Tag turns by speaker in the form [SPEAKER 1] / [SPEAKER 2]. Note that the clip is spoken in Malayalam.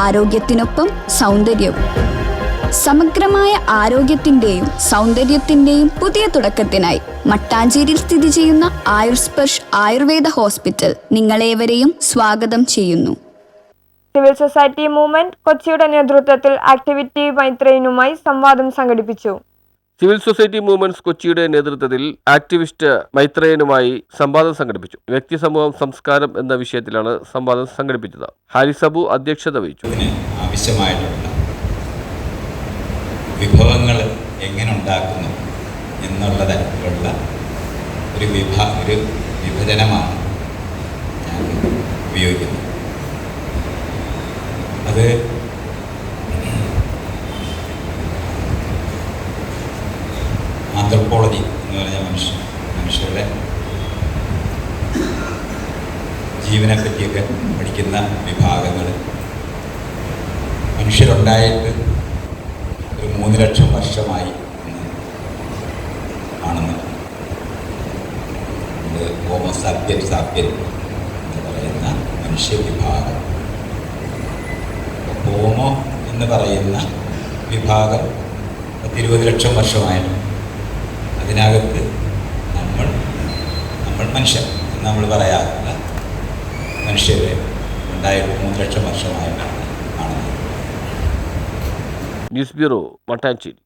[SPEAKER 1] ആരോഗ്യത്തിനൊപ്പം സൗന്ദര്യവും. സമഗ്രമായ ആരോഗ്യത്തിന്റെയും സൗന്ദര്യത്തിന്റെയും പുതിയ തുടക്കത്തിനായി മട്ടാഞ്ചേരിയിൽ സ്ഥിതി ചെയ്യുന്ന ആയുർസ്പർശ് ആയുർവേദ ഹോസ്പിറ്റൽ നിങ്ങളേവരെയും സ്വാഗതം ചെയ്യുന്നു.
[SPEAKER 2] സിവിൽ സൊസൈറ്റി മൂവ്മെന്റ് കൊച്ചിയുടെ നേതൃത്വത്തിൽ ആക്ടിവിറ്റി മൈത്രേയനുമായി സംവാദം സംഘടിപ്പിച്ചു.
[SPEAKER 3] സിവിൽ സൊസൈറ്റി മൂവ്മെന്റ്സ് കൊച്ചിയുടെ നേതൃത്വത്തിൽ ആക്ടിവിസ്റ്റ് മൈത്രേയനുമായി സംവാദം സംഘടിപ്പിച്ചു. വ്യക്തി സമൂഹം സംസ്കാരം എന്ന വിഷയത്തിലാണ് സംവാദം സംഘടിപ്പിച്ചത്. ഹാരിസ് അബു അധ്യക്ഷത വഹിച്ചു.
[SPEAKER 4] ആവശ്യമായിട്ടുള്ള വിഭവങ്ങൾ എങ്ങനെ ഉണ്ടാക്കുന്നു എന്നുള്ള തരത്തിലുള്ള ഒരു വിഭജനമാണ് ഞാൻ ഉപയോഗിക്കുന്നത്. അത് ആന്ത്രപ്പോളജി എന്ന് പറഞ്ഞ മനുഷ്യരുടെ ജീവനെ പറ്റിയൊക്കെ പഠിക്കുന്ന വിഭാഗങ്ങൾ മനുഷ്യരുണ്ടായിട്ട് ഒരു 3 ലക്ഷം വർഷമായി ആണെന്ന് ഹോമോ സാപ്പിയൻ എന്ന് പറയുന്ന മനുഷ്യവിഭാഗം. ഹോമോ എന്ന് പറയുന്ന വിഭാഗം 20 ലക്ഷം വർഷമായിട്ട് അതിനകത്ത് നമ്മൾ മനുഷ്യർ എന്ന് നമ്മൾ പറയാറില്ല. മനുഷ്യരെ ഉണ്ടായിട്ട് 3 ലക്ഷം വർഷമായിട്ടാണ് കാണുന്നത്.
[SPEAKER 3] News bureau, Mattancherry.